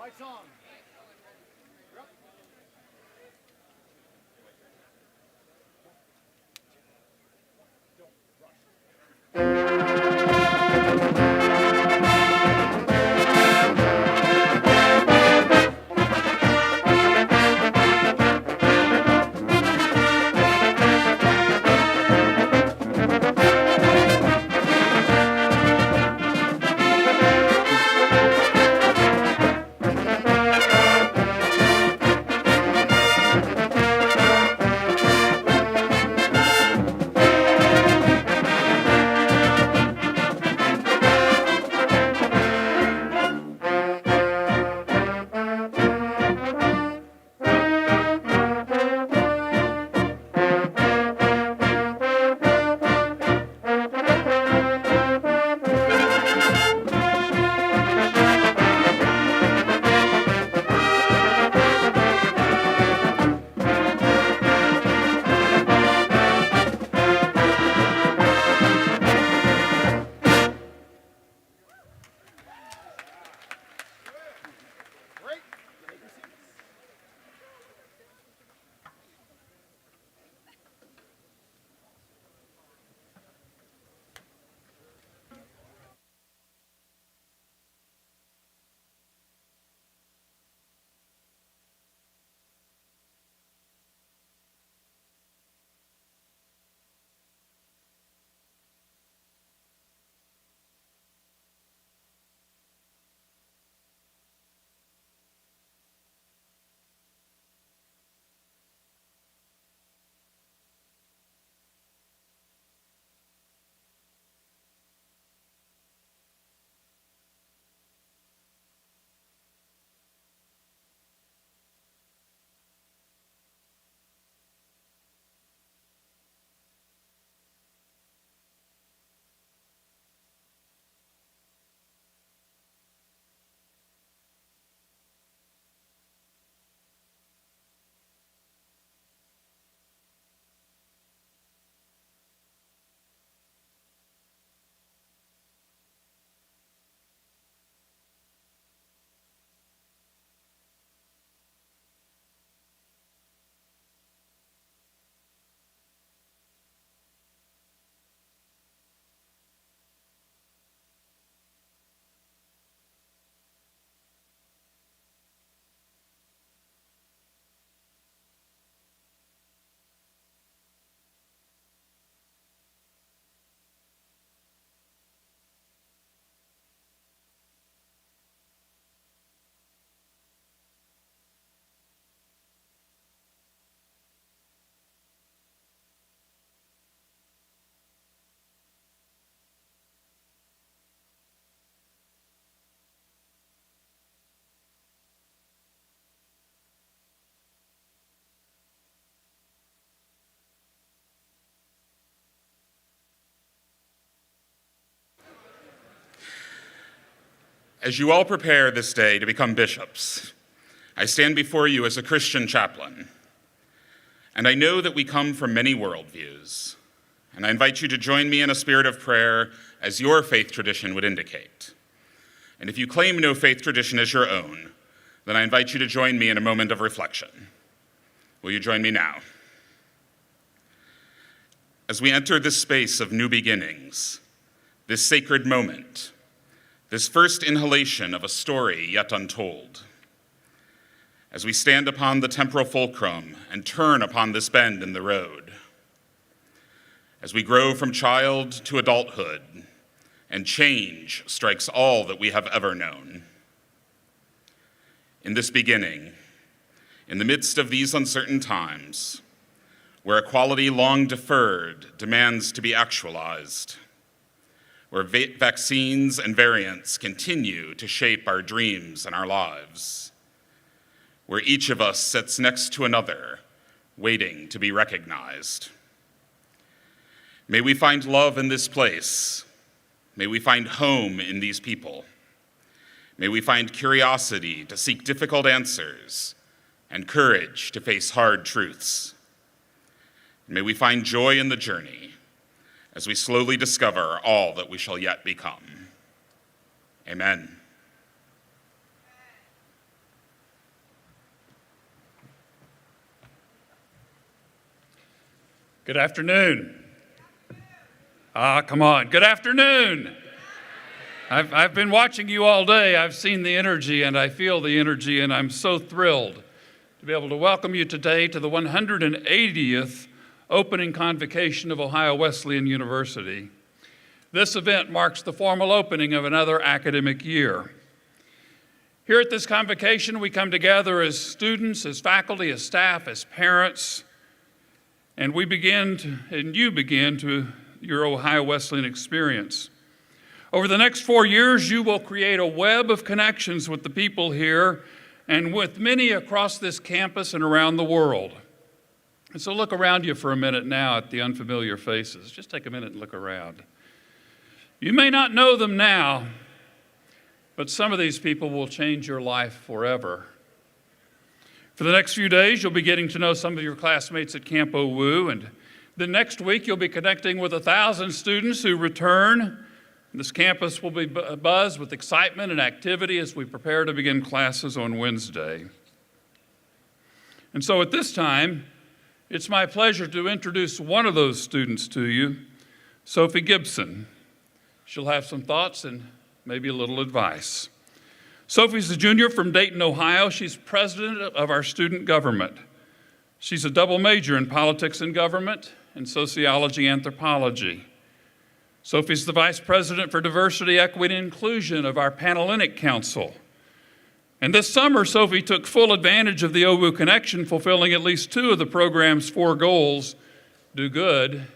Lights on. As you all prepare this day to become bishops, I stand before you as a Christian chaplain, and I know that we come from many worldviews, and I invite you to join me in a spirit of prayer as your faith tradition would indicate. And if you claim no faith tradition as your own, then I invite you to join me in a moment of reflection. Will you join me now? As we enter this space of new beginnings, this sacred moment, this first inhalation of a story yet untold, as we stand upon the temporal fulcrum and turn upon this bend in the road, as we grow from child to adulthood and change strikes all that we have ever known. In this beginning, in the midst of these uncertain times, where equality long deferred demands to be actualized, where vaccines and variants continue to shape our dreams and our lives, where each of us sits next to another, waiting to be recognized. May we find love in this place. May we find home in these people. May we find curiosity to seek difficult answers and courage to face hard truths. May we find joy in the journey as we slowly discover all that we shall yet become. Amen. Good afternoon. Come on. Good afternoon. I've been watching you all day. I've seen the energy and I feel the energy, and I'm so thrilled to be able to welcome you today to the 180th opening convocation of Ohio Wesleyan University. This event marks the formal opening of another academic year. Here at this convocation, we come together as students, as faculty, as staff, as parents, and you begin your Ohio Wesleyan experience. Over the next 4 years, you will create a web of connections with the people here and with many across this campus and around the world. And so look around you for a minute now at the unfamiliar faces. Just take a minute and look around. You may not know them now, but some of these people will change your life forever. For the next few days, you'll be getting to know some of your classmates at Camp OWU, and the next week you'll be connecting with 1,000 students who return. This campus will be buzzed with excitement and activity as we prepare to begin classes on Wednesday. And so at this time, it's my pleasure to introduce one of those students to you, Sophie Gibson. She'll have some thoughts and maybe a little advice. Sophie's a junior from Dayton, Ohio. She's president of our student government. She's a double major in politics and government and sociology anthropology. Sophie's the vice president for diversity, equity, and inclusion of our Panhellenic Council. And this summer, Sophie took full advantage of the OWU Connection, fulfilling at least 2 of the program's 4 goals: do good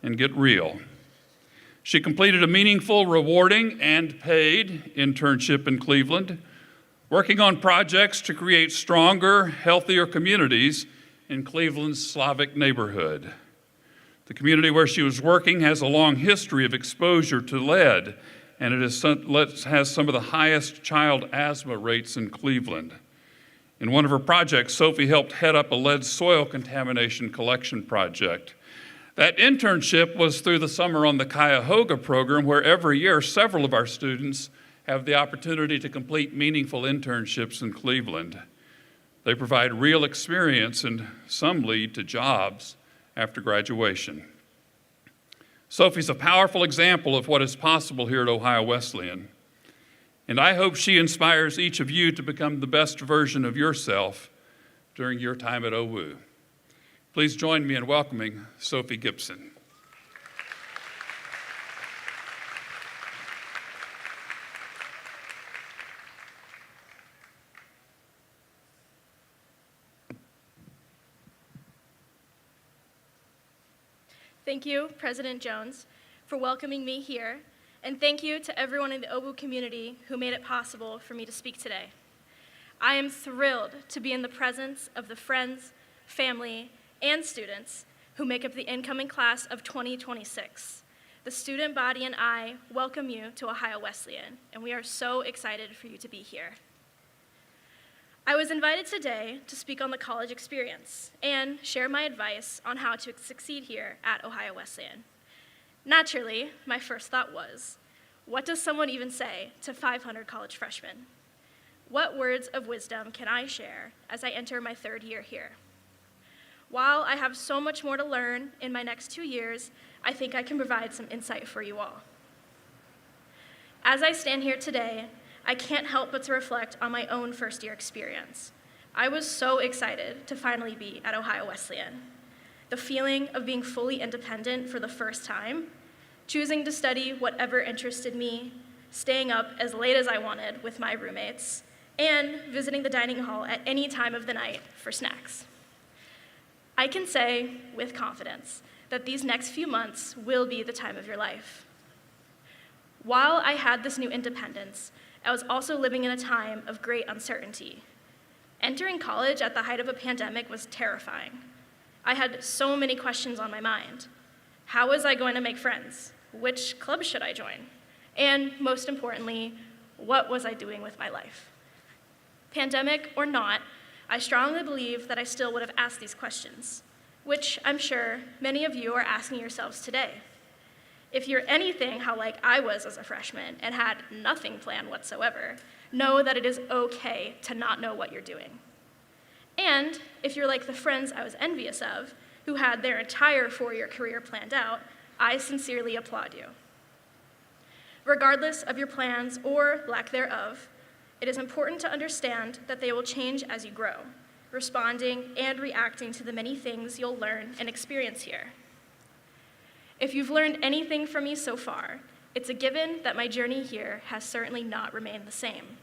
and get real. She completed a meaningful, rewarding, and paid internship in Cleveland, working on projects to create stronger, healthier communities in Cleveland's Slavic neighborhood. The community where she was working has a long history of exposure to lead, and it has some of the highest child asthma rates in Cleveland. In one of her projects, Sophie helped head up a lead soil contamination collection project. That internship was through the Summer on the Cuyahoga program, where every year several of our students have the opportunity to complete meaningful internships in Cleveland. They provide real experience, and some lead to jobs after graduation. Sophie's a powerful example of what is possible here at Ohio Wesleyan, and I hope she inspires each of you to become the best version of yourself during your time at OWU. Please join me in welcoming Sophie Gibson. Thank you, President Jones, for welcoming me here, and thank you to everyone in the OWU community who made it possible for me to speak today. I am thrilled to be in the presence of the friends, family, and students who make up the incoming class of 2026. The student body and I welcome you to Ohio Wesleyan, and we are so excited for you to be here. I was invited today to speak on the college experience and share my advice on how to succeed here at Ohio Wesleyan. Naturally, my first thought was, what does someone even say to 500 college freshmen? What words of wisdom can I share as I enter my 3rd year here? While I have so much more to learn in my next 2 years, I think I can provide some insight for you all. As I stand here today, I can't help but to reflect on my own first-year experience. I was so excited to finally be at Ohio Wesleyan. The feeling of being fully independent for the first time, choosing to study whatever interested me, staying up as late as I wanted with my roommates, and visiting the dining hall at any time of the night for snacks. I can say with confidence that these next few months will be the time of your life. While I had this new independence, I was also living in a time of great uncertainty. Entering college at the height of a pandemic was terrifying. I had so many questions on my mind. How was I going to make friends? Which club should I join? And most importantly, what was I doing with my life? Pandemic or not, I strongly believe that I still would have asked these questions, which I'm sure many of you are asking yourselves today. If you're anything how like I was as a freshman and had nothing planned whatsoever, know that it is okay to not know what you're doing. And if you're like the friends I was envious of, who had their entire four-year career planned out, I sincerely applaud you. Regardless of your plans or lack thereof, it is important to understand that they will change as you grow, responding and reacting to the many things you'll learn and experience here. If you've learned anything from me so far, it's a given that my journey here has certainly not remained the same.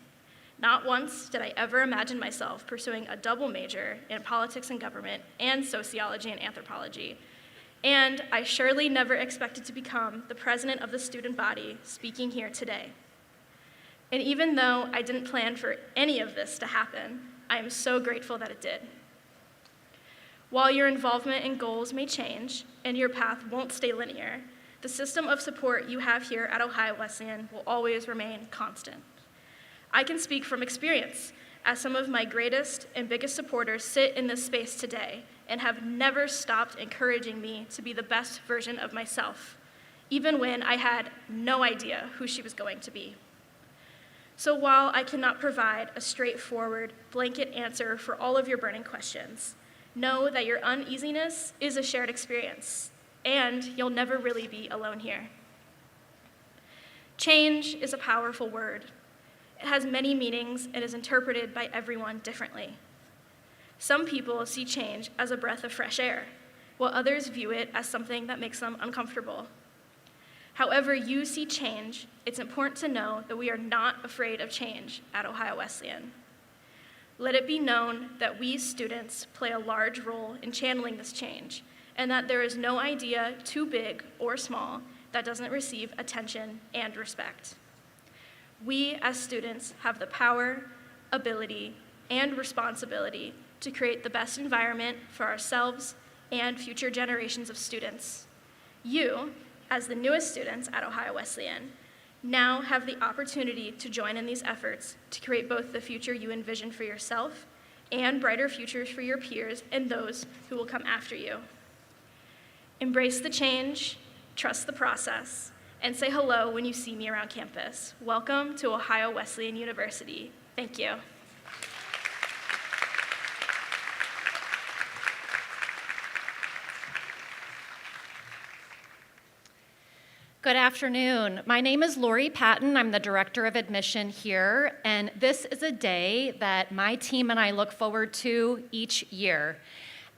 Not once did I ever imagine myself pursuing a double major in politics and government and sociology and anthropology, and I surely never expected to become the president of the student body speaking here today. And even though I didn't plan for any of this to happen, I am so grateful that it did. While your involvement and goals may change and your path won't stay linear, the system of support you have here at Ohio Wesleyan will always remain constant. I can speak from experience, as some of my greatest and biggest supporters sit in this space today and have never stopped encouraging me to be the best version of myself, even when I had no idea who she was going to be. So while I cannot provide a straightforward, blanket answer for all of your burning questions, know that your uneasiness is a shared experience, and you'll never really be alone here. Change is a powerful word. It has many meanings and is interpreted by everyone differently. Some people see change as a breath of fresh air, while others view it as something that makes them uncomfortable. However you see change, it's important to know that we are not afraid of change at Ohio Wesleyan. Let it be known that we students play a large role in channeling this change, and that there is no idea too big or small that doesn't receive attention and respect. We as students have the power, ability, and responsibility to create the best environment for ourselves and future generations of students. You, as the newest students at Ohio Wesleyan, now have the opportunity to join in these efforts to create both the future you envision for yourself and brighter futures for your peers and those who will come after you. Embrace the change, trust the process, and say hello when you see me around campus. Welcome to Ohio Wesleyan University. Thank you. Good afternoon. My name is Lori Patton. I'm the Director of Admission here, and this is a day that my team and I look forward to each year.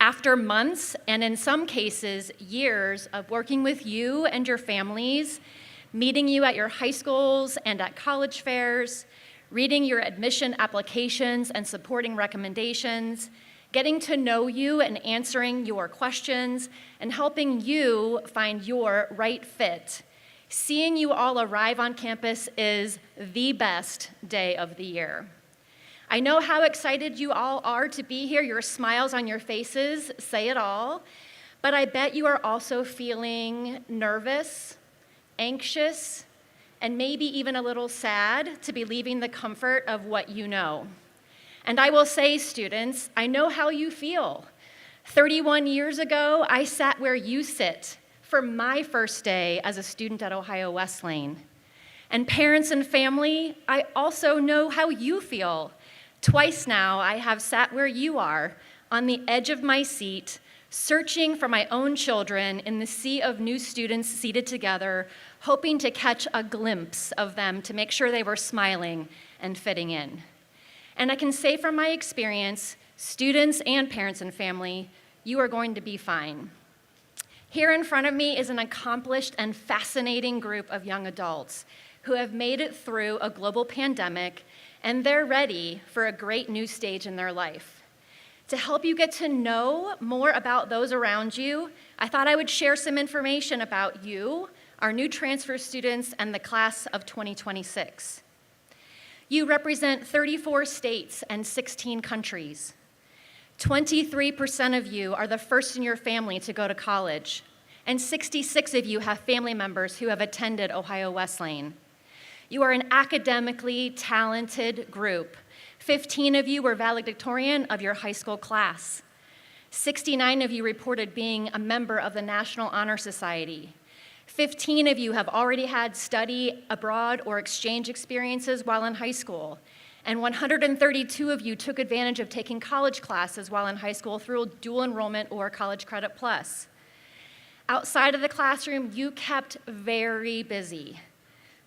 After months, and in some cases, years of working with you and your families, meeting you at your high schools and at college fairs, reading your admission applications and supporting recommendations, getting to know you and answering your questions, and helping you find your right fit. Seeing you all arrive on campus is the best day of the year. I know how excited you all are to be here. Your smiles on your faces say it all. But I bet you are also feeling nervous, anxious, and maybe even a little sad to be leaving the comfort of what you know. And I will say, students, I know how you feel. 31 years ago, I sat where you sit for my first day as a student at Ohio Wesleyan. And parents and family, I also know how you feel. Twice now, I have sat where you are, on the edge of my seat, searching for my own children in the sea of new students seated together, hoping to catch a glimpse of them to make sure they were smiling and fitting in. And I can say from my experience, students and parents and family, you are going to be fine. Here in front of me is an accomplished and fascinating group of young adults who have made it through a global pandemic, and they're ready for a great new stage in their life. To help you get to know more about those around you, I thought I would share some information about you, our new transfer students, and the class of 2026. You represent 34 states and 16 countries. 23% of you are the first in your family to go to college, and 66 of you have family members who have attended Ohio Wesleyan. You are an academically talented group. 15 of you were valedictorian of your high school class. 69 of you reported being a member of the National Honor Society. 15 of you have already had study abroad or exchange experiences while in high school. And 132 of you took advantage of taking college classes while in high school through dual enrollment or College Credit Plus. Outside of the classroom, you kept very busy.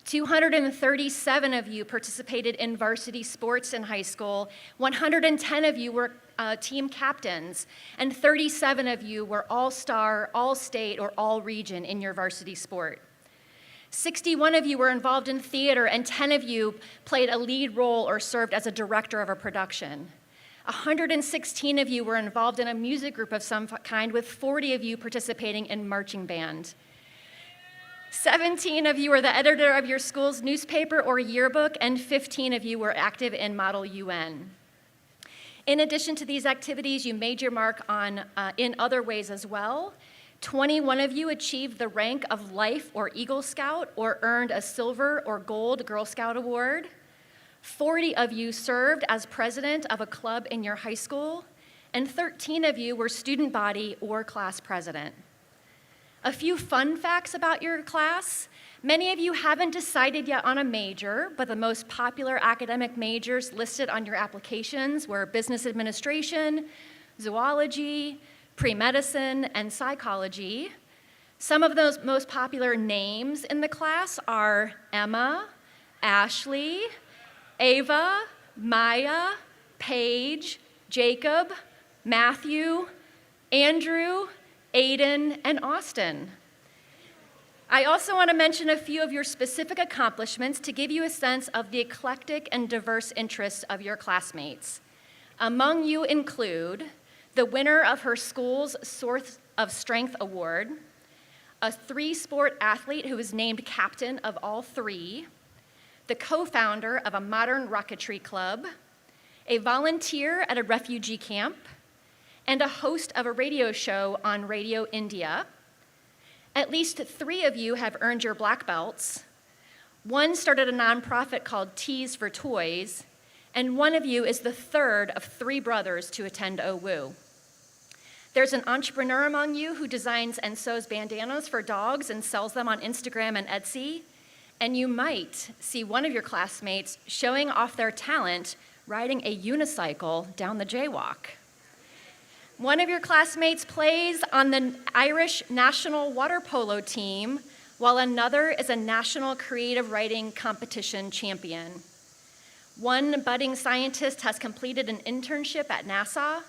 237 of you participated in varsity sports in high school, 110 of you were team captains, and 37 of you were all-star, all-state, or all-region in your varsity sport. 61 of you were involved in theater, and 10 of you played a lead role or served as a director of a production. 116 of you were involved in a music group of some kind, with 40 of you participating in marching band. 17 of you were the editor of your school's newspaper or yearbook, and 15 of you were active in Model UN. In addition to these activities, you made your mark in other ways as well. 21 of you achieved the rank of Life or Eagle Scout or earned a Silver or Gold Girl Scout Award. 40 of you served as president of a club in your high school, and 13 of you were student body or class president. A few fun facts about your class. Many of you haven't decided yet on a major, but the most popular academic majors listed on your applications were business administration, zoology, pre-medicine, and psychology. Some of those most popular names in the class are Emma, Ashley, Ava, Maya, Paige, Jacob, Matthew, Andrew, Aiden, and Austin. I also want to mention a few of your specific accomplishments to give you a sense of the eclectic and diverse interests of your classmates. Among you include the winner of her school's Source of Strength Award, a 3-sport athlete who was named captain of all 3, the co-founder of a modern rocketry club, a volunteer at a refugee camp, and a host of a radio show on Radio India. At least 3 of you have earned your black belts. 1 started a nonprofit called Tees for Toys, and 1 of you is the 3rd of 3 brothers to attend OWU. There's an entrepreneur among you who designs and sews bandanas for dogs and sells them on Instagram and Etsy, and you might see one of your classmates showing off their talent riding a unicycle down the jaywalk. One of your classmates plays on the Irish national water polo team, while another is a national creative writing competition champion. One budding scientist has completed an internship at NASA,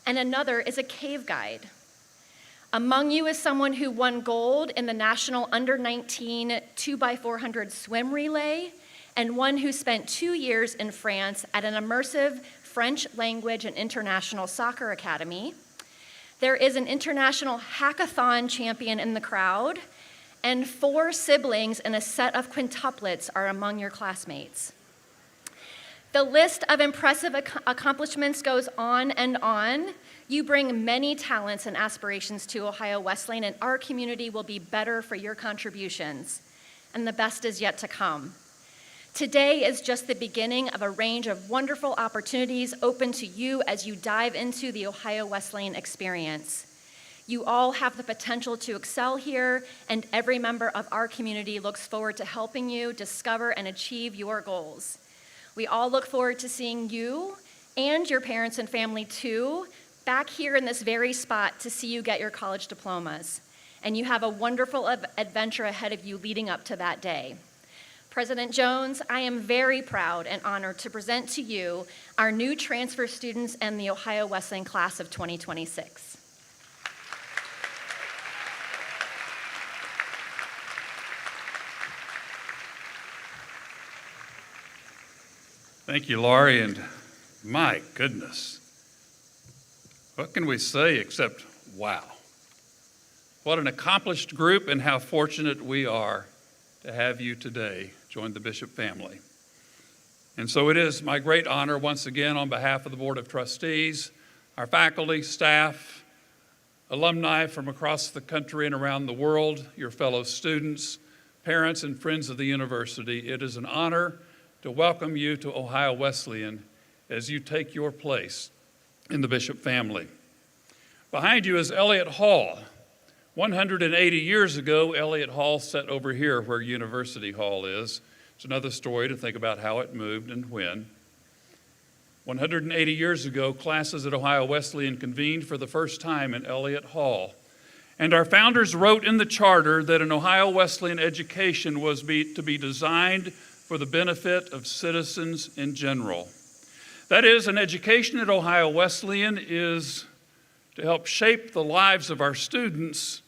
and another is a cave guide. Among you is someone who won gold in the national under-19 2x400 swim relay, and one who spent 2 years in France at an immersive French language and international soccer academy. There is an international hackathon champion in the crowd, and 4 siblings in a set of quintuplets are among your classmates. The list of impressive accomplishments goes on and on. You bring many talents and aspirations to Ohio Wesleyan, and our community will be better for your contributions, and the best is yet to come. Today is just the beginning of a range of wonderful opportunities open to you as you dive into the Ohio Wesleyan experience. You all have the potential to excel here, and every member of our community looks forward to helping you discover and achieve your goals. We all look forward to seeing you and your parents and family too back here in this very spot to see you get your college diplomas. And you have a wonderful adventure ahead of you leading up to that day. President Jones, I am very proud and honored to present to you our new transfer students and the Ohio Wesleyan class of 2026. Thank you, Laurie, and my goodness. What can we say except wow? What an accomplished group, and how fortunate we are to have you today join the Bishop family. And so it is my great honor once again on behalf of the Board of Trustees, our faculty, staff, alumni from across the country and around the world, your fellow students, parents, and friends of the university. It is an honor to welcome you to Ohio Wesleyan as you take your place in the Bishop family. Behind you is Elliot Hall. 180 years ago, Elliot Hall sat over here where University Hall is. It's another story to think about how it moved and when. 180 years ago, classes at Ohio Wesleyan convened for the first time in Elliot Hall. And our founders wrote in the charter that an Ohio Wesleyan education was to be designed for the benefit of citizens in general. That is, an education at Ohio Wesleyan is to help shape the lives of our students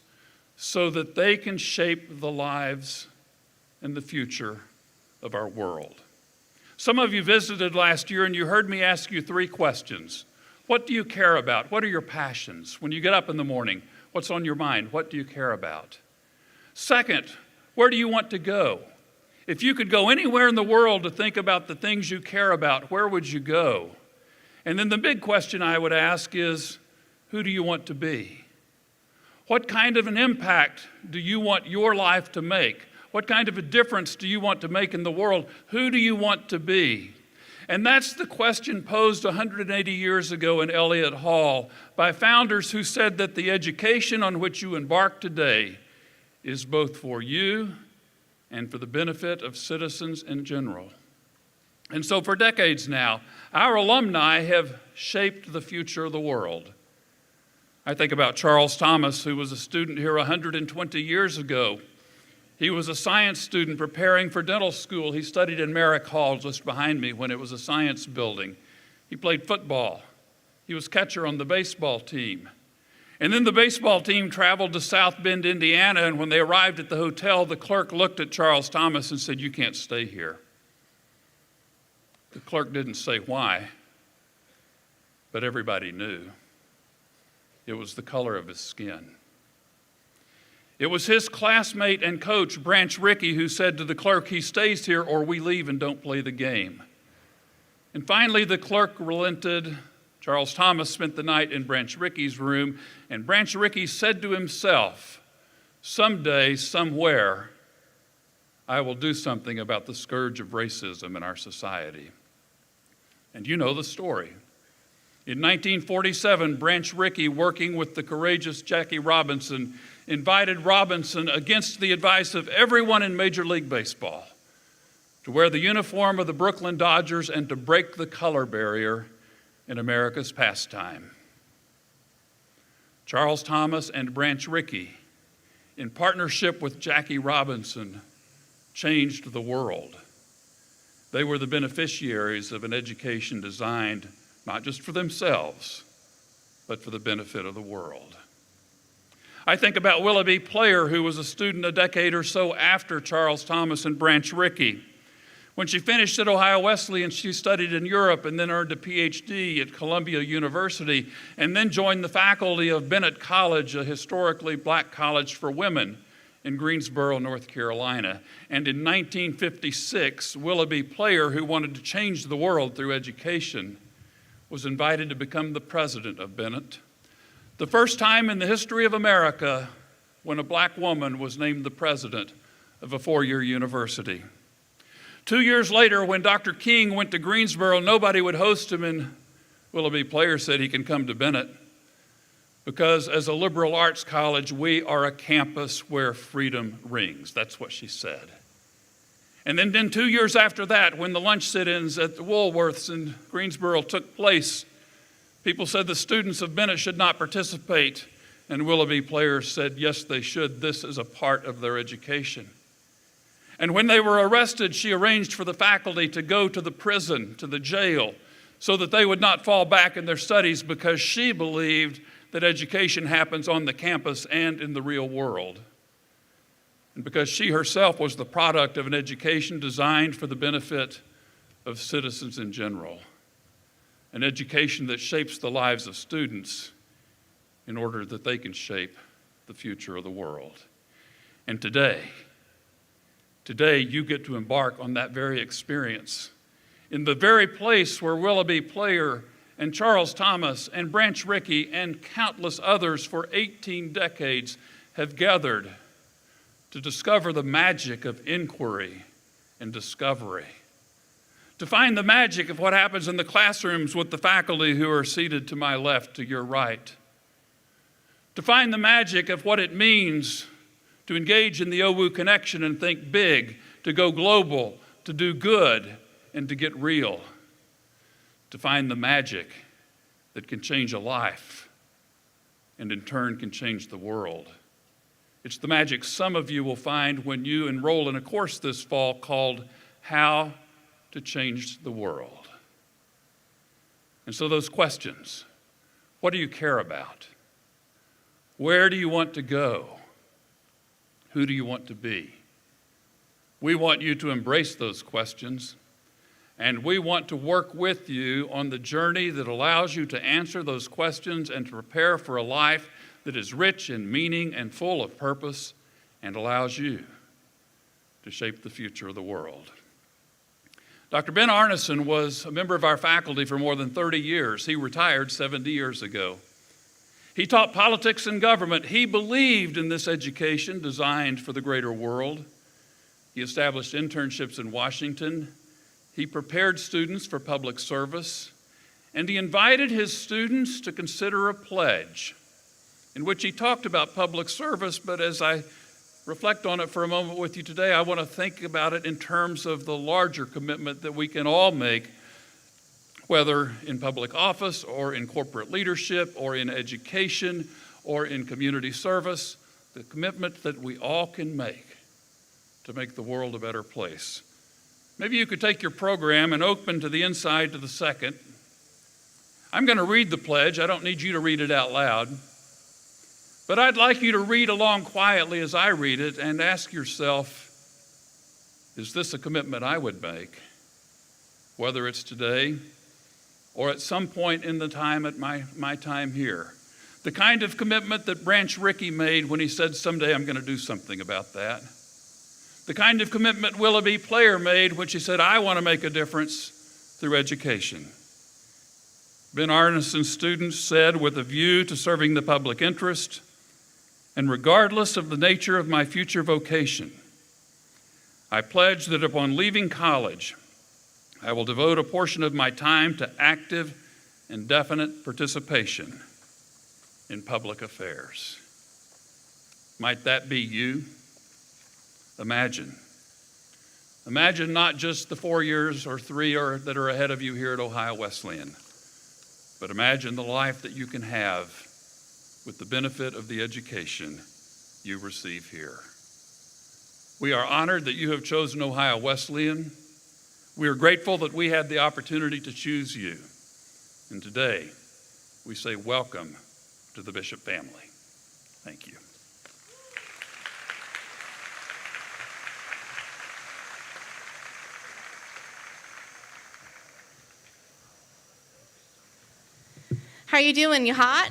so that they can shape the lives and the future of our world. Some of you visited last year and you heard me ask you 3 questions. What do you care about? What are your passions? When you get up in the morning, what's on your mind? What do you care about? Second, where do you want to go? If you could go anywhere in the world to think about the things you care about, where would you go? And then the big question I would ask is, who do you want to be? What kind of an impact do you want your life to make? What kind of a difference do you want to make in the world? Who do you want to be? And that's the question posed 180 years ago in Elliot Hall by founders who said that the education on which you embark today is both for you and for the benefit of citizens in general. And so for decades now, our alumni have shaped the future of the world. I think about Charles Thomas, who was a student here 120 years ago. He was a science student preparing for dental school. He studied in Merrick Hall just behind me when it was a science building. He played football. He was catcher on the baseball team. And then the baseball team traveled to South Bend, Indiana, and when they arrived at the hotel, the clerk looked at Charles Thomas and said, "You can't stay here." The clerk didn't say why, but everybody knew. It was the color of his skin. It was his classmate and coach, Branch Rickey, who said to the clerk, "He stays here or we leave and don't play the game." And finally, the clerk relented. Charles Thomas spent the night in Branch Rickey's room, and Branch Rickey said to himself, "Someday, somewhere, I will do something about the scourge of racism in our society." And you know the story. In 1947, Branch Rickey, working with the courageous Jackie Robinson, invited Robinson, against the advice of everyone in Major League Baseball, to wear the uniform of the Brooklyn Dodgers and to break the color barrier in America's pastime. Charles Thomas and Branch Rickey, in partnership with Jackie Robinson, changed the world. They were the beneficiaries of an education designed not just for themselves, but for the benefit of the world. I think about Willoughby Player, who was a student a decade or so after Charles Thomas and Branch Rickey. When she finished at Ohio Wesleyan, she studied in Europe and then earned a PhD at Columbia University, and then joined the faculty of Bennett College, a historically black college for women in Greensboro, North Carolina. And in 1956, Willoughby Player, who wanted to change the world through education, was invited to become the president of Bennett. The first time in the history of America when a black woman was named the president of a 4-year university. 2 years later, when Dr. King went to Greensboro, nobody would host him, and Willoughby Player said he can come to Bennett because as a liberal arts college, we are a campus where freedom rings. That's what she said. And then 2 years after that, when the lunch sit-ins at the Woolworths in Greensboro took place, people said the students of Bennett should not participate, and Willoughby Player said, yes, they should. This is a part of their education. And when they were arrested, she arranged for the faculty to go to the prison, to the jail, so that they would not fall back in their studies, because she believed that education happens on the campus and in the real world. And because she herself was the product of an education designed for the benefit of citizens in general, an education that shapes the lives of students in order that they can shape the future of the world. And today you get to embark on that very experience in the very place where Willoughby Player and Charles Thomas and Branch Rickey and countless others for 18 decades have gathered to discover the magic of inquiry and discovery, to find the magic of what happens in the classrooms with the faculty who are seated to my left, to your right, to find the magic of what it means to engage in the OWU connection and think big, to go global, to do good, and to get real, to find the magic that can change a life and in turn can change the world. It's the magic some of you will find when you enroll in a course this fall called How to Change the World. And so those questions, what do you care about? Where do you want to go? Who do you want to be? We want you to embrace those questions, and we want to work with you on the journey that allows you to answer those questions and to prepare for a life that is rich in meaning and full of purpose and allows you to shape the future of the world. Dr. Ben Arneson was a member of our faculty for more than 30 years. He retired 70 years ago. He taught politics and government. He believed in this education designed for the greater world. He established internships in Washington. He prepared students for public service. And he invited his students to consider a pledge in which he talked about public service, but as I reflect on it for a moment with you today, I want to think about it in terms of the larger commitment that we can all make, whether in public office or in corporate leadership or in education or in community service, the commitment that we all can make to make the world a better place. Maybe you could take your program and open to the inside to the second. I'm going to read the pledge. I don't need you to read it out loud. But I'd like you to read along quietly as I read it and ask yourself, is this a commitment I would make? Whether it's today or at some point in the time at my time here. The kind of commitment that Branch Rickey made when he said, someday I'm going to do something about that. The kind of commitment Willoughby Player made when she said, I want to make a difference through education. Ben Arneson's students said, with a view to serving the public interest, and regardless of the nature of my future vocation, I pledge that upon leaving college, I will devote a portion of my time to active and definite participation in public affairs. Might that be you? Imagine not just the 4 years or 3 that are ahead of you here at Ohio Wesleyan, but imagine the life that you can have with the benefit of the education you receive here. We are honored that you have chosen Ohio Wesleyan. We are grateful that we had the opportunity to choose you. And today, we say welcome to the Bishop family. Thank you. How are you doing? You hot?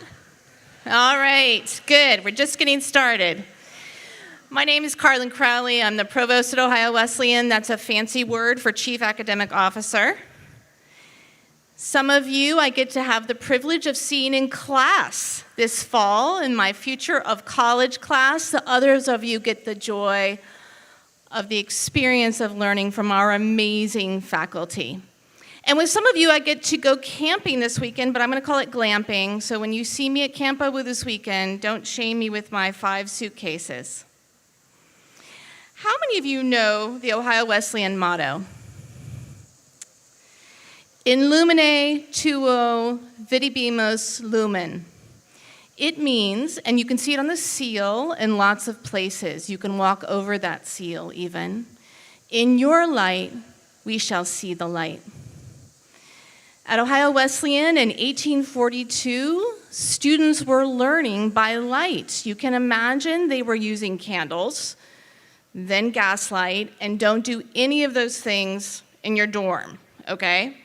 All right, good. We're just getting started. My name is Carlin Crowley. I'm the provost at Ohio Wesleyan. That's a fancy word for chief academic officer. Some of you I get to have the privilege of seeing in class this fall in my Future of College class. The others of you get the joy of the experience of learning from our amazing faculty. And with some of you, I get to go camping this weekend, but I'm going to call it glamping. So when you see me at Camp Obu this weekend, don't shame me with my 5 suitcases. How many of you know the Ohio Wesleyan motto? In lumine tuo videbimos lumen. It means, and you can see it on the seal in lots of places. You can walk over that seal even. In your light, we shall see the light. At Ohio Wesleyan in 1842, students were learning by light. You can imagine they were using candles, then gaslight, and don't do any of those things in your dorm, okay?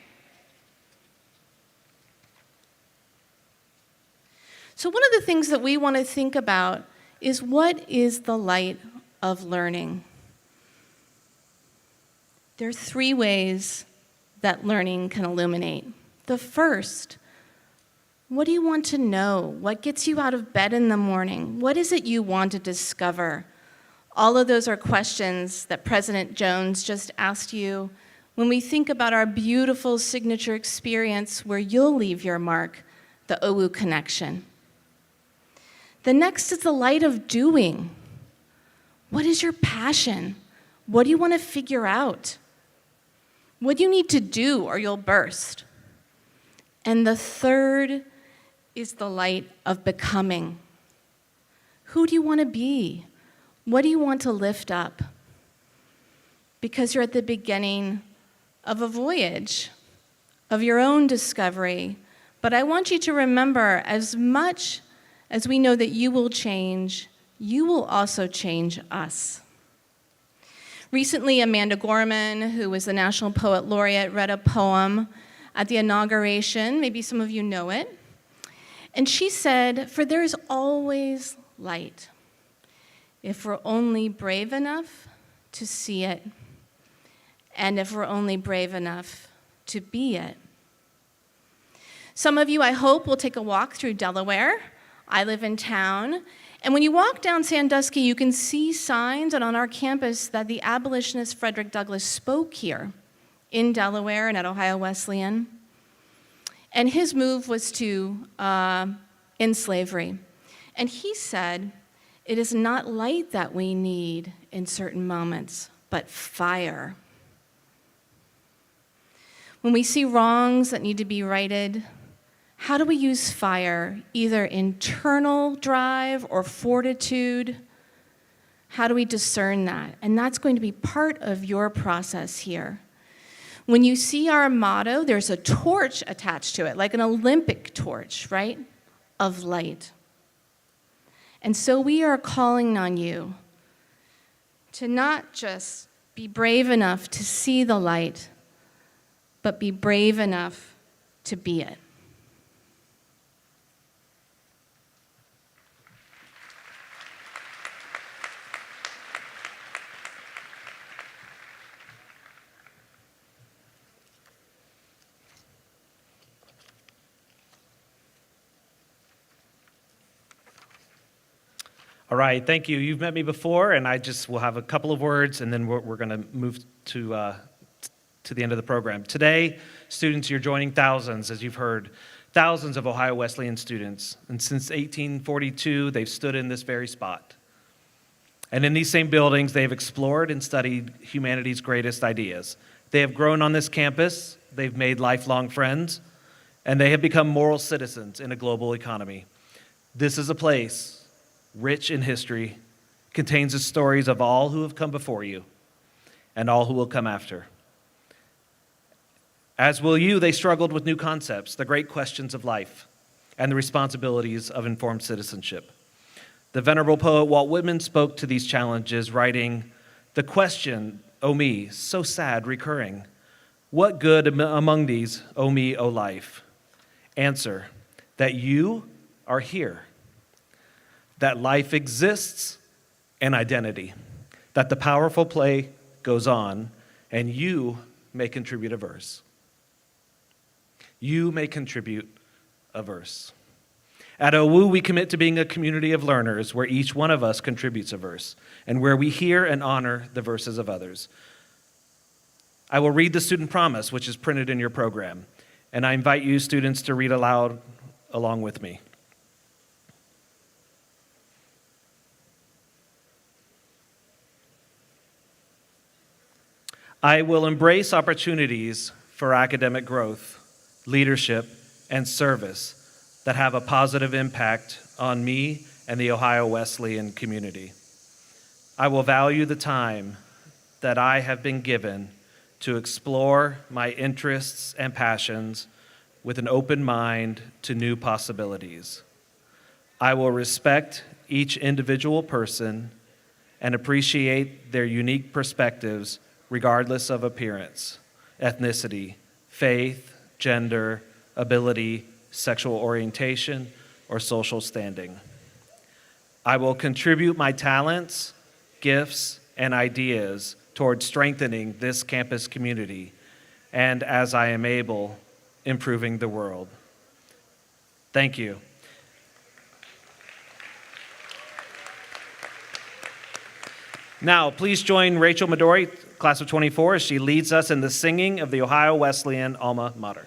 So one of the things that we want to think about is, what is the light of learning? There are 3 ways that learning can illuminate. The first, what do you want to know? What gets you out of bed in the morning? What is it you want to discover? All of those are questions that President Jones just asked you when we think about our beautiful signature experience where you'll leave your mark, the OWU connection. The next is the light of doing. What is your passion? What do you want to figure out? What do you need to do or you'll burst? And the third is the light of becoming. Who do you want to be? What do you want to lift up? Because you're at the beginning of a voyage, of your own discovery. But I want you to remember, as much as we know that you will change, you will also change us. Recently, Amanda Gorman, who was the National Poet Laureate, read a poem at the inauguration. Maybe some of you know it. And she said, "For there is always light, if we're only brave enough to see it, and if we're only brave enough to be it." Some of you, I hope, will take a walk through Delaware. I live in town. And when you walk down Sandusky, you can see signs on our campus that the abolitionist Frederick Douglass spoke here in Delaware and at Ohio Wesleyan. And his move was to end slavery. And he said, "It is not light that we need in certain moments, but fire." When we see wrongs that need to be righted, how do we use fire, either internal drive or fortitude? How do we discern that? And that's going to be part of your process here. When you see our motto, there's a torch attached to it, like an Olympic torch, right, of light. And so we are calling on you to not just be brave enough to see the light, but be brave enough to be it. All right, thank you. You've met me before, and I just will have a couple of words, and then we're going to move to the end of the program. Today, students, you're joining thousands, as you've heard, thousands of Ohio Wesleyan students. And since 1842, they've stood in this very spot. And in these same buildings, they've explored and studied humanity's greatest ideas. They have grown on this campus, they've made lifelong friends, and they have become moral citizens in a global economy. This is a place rich in history, contains the stories of all who have come before you and all who will come after. As will you, they struggled with new concepts, the great questions of life, and the responsibilities of informed citizenship. The venerable poet Walt Whitman spoke to these challenges, writing, "The question, O me, so sad, recurring, what good among these, O me, O life? Answer, that you are here, that life exists and identity, that the powerful play goes on, and you may contribute a verse." You may contribute a verse. At OWU, we commit to being a community of learners where each one of us contributes a verse and where we hear and honor the verses of others. I will read the student promise, which is printed in your program, and I invite you students to read aloud along with me. I will embrace opportunities for academic growth, leadership, and service that have a positive impact on me and the Ohio Wesleyan community. I will value the time that I have been given to explore my interests and passions with an open mind to new possibilities. I will respect each individual person and appreciate their unique perspectives regardless of appearance, ethnicity, faith, gender, ability, sexual orientation, or social standing. I will contribute my talents, gifts, and ideas toward strengthening this campus community, and as I am able, improving the world. Thank you. Now, please join Rachel Midori, class of 24, as she leads us in the singing of the Ohio Wesleyan Alma Mater.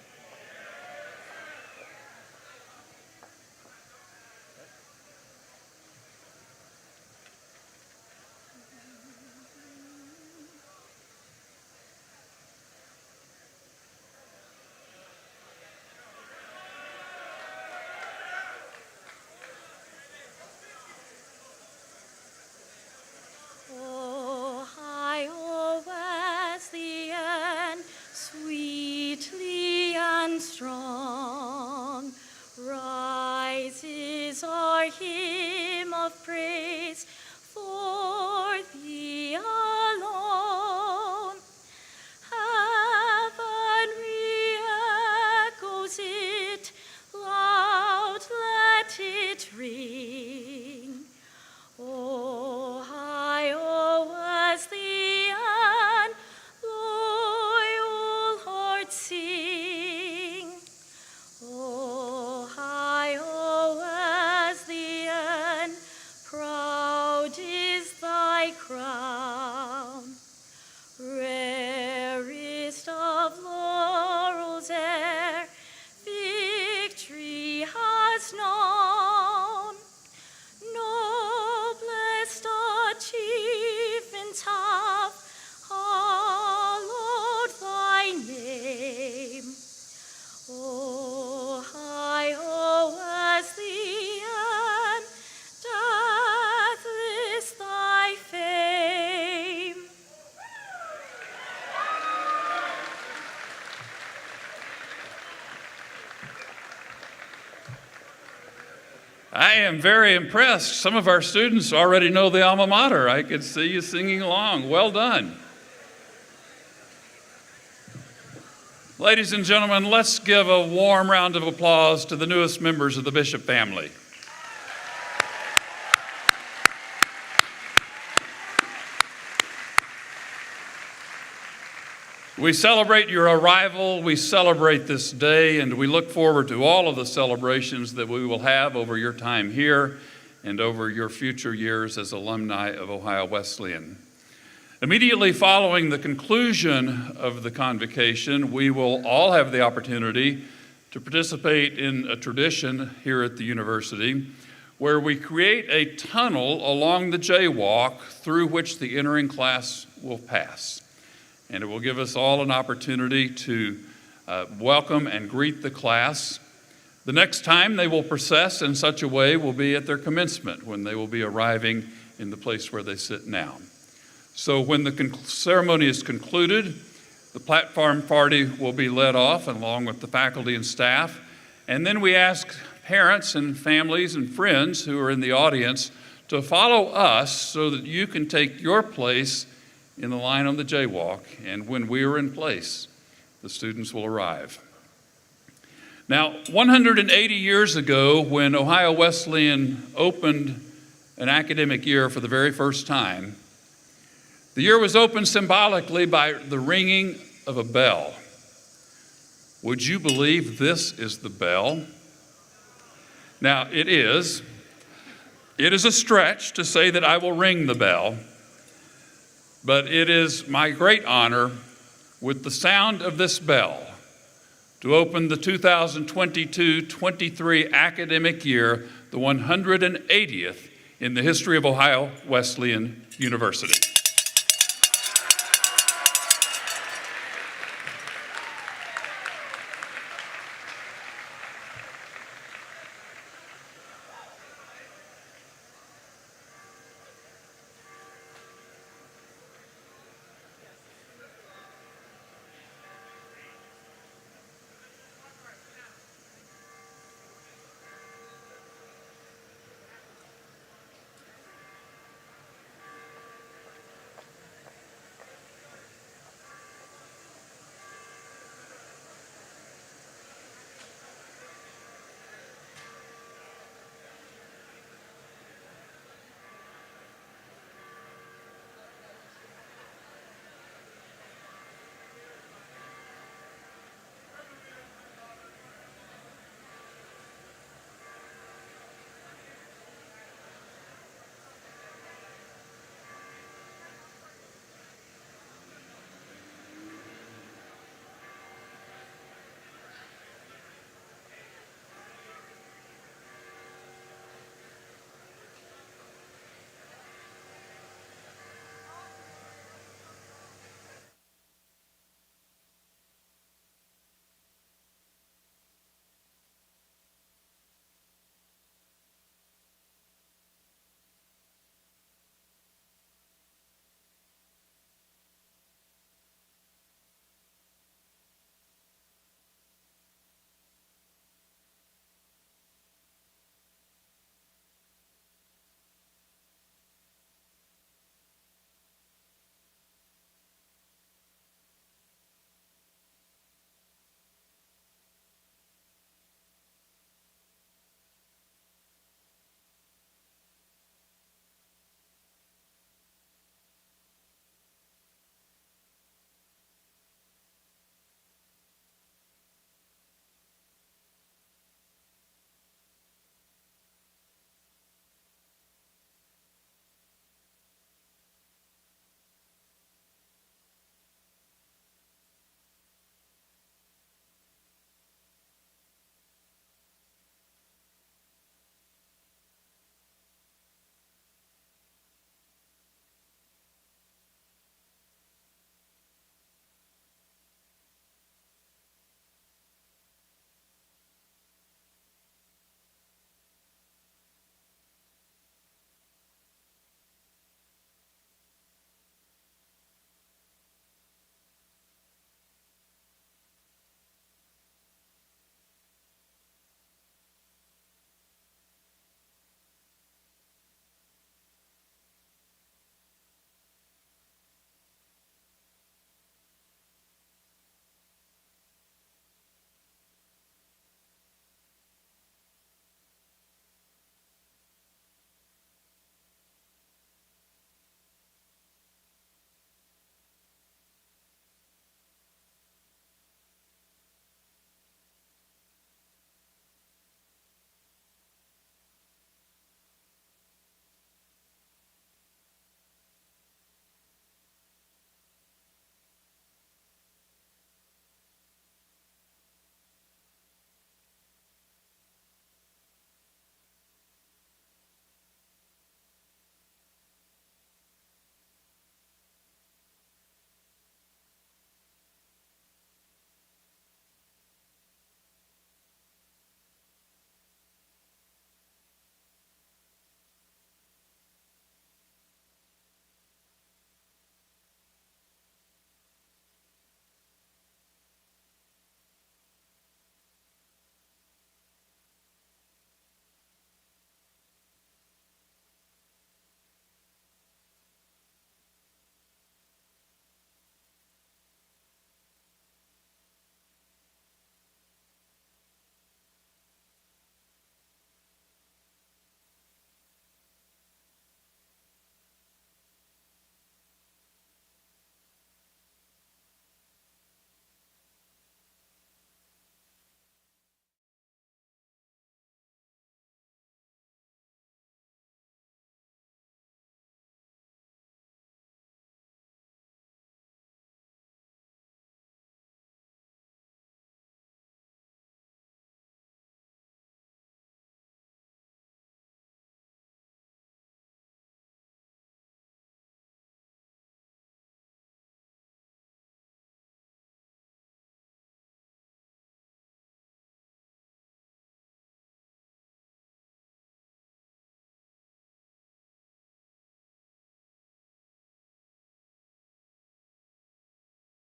I am very impressed. Some of our students already know the alma mater. I could see you singing along. Well done. Ladies and gentlemen, let's give a warm round of applause to the newest members of the Bishop family. We celebrate your arrival, we celebrate this day, and we look forward to all of the celebrations that we will have over your time here and over your future years as alumni of Ohio Wesleyan. Immediately following the conclusion of the convocation, we will all have the opportunity to participate in a tradition here at the university where we create a tunnel along the jaywalk through which the entering class will pass. And it will give us all an opportunity to welcome and greet the class. The next time they will process in such a way will be at their commencement, when they will be arriving in the place where they sit now. So when the ceremony is concluded, the platform party will be led off along with the faculty and staff. And then we ask parents and families and friends who are in the audience to follow us so that you can take your place in the line on the jaywalk, and when we are in place, the students will arrive. Now, 180 years ago, when Ohio Wesleyan opened an academic year for the very first time, the year was opened symbolically by the ringing of a bell. Would you believe this is the bell? Now, it is a stretch to say that I will ring the bell, but it is my great honor, with the sound of this bell, to open the 2022-23 academic year, the 180th in the history of Ohio Wesleyan University.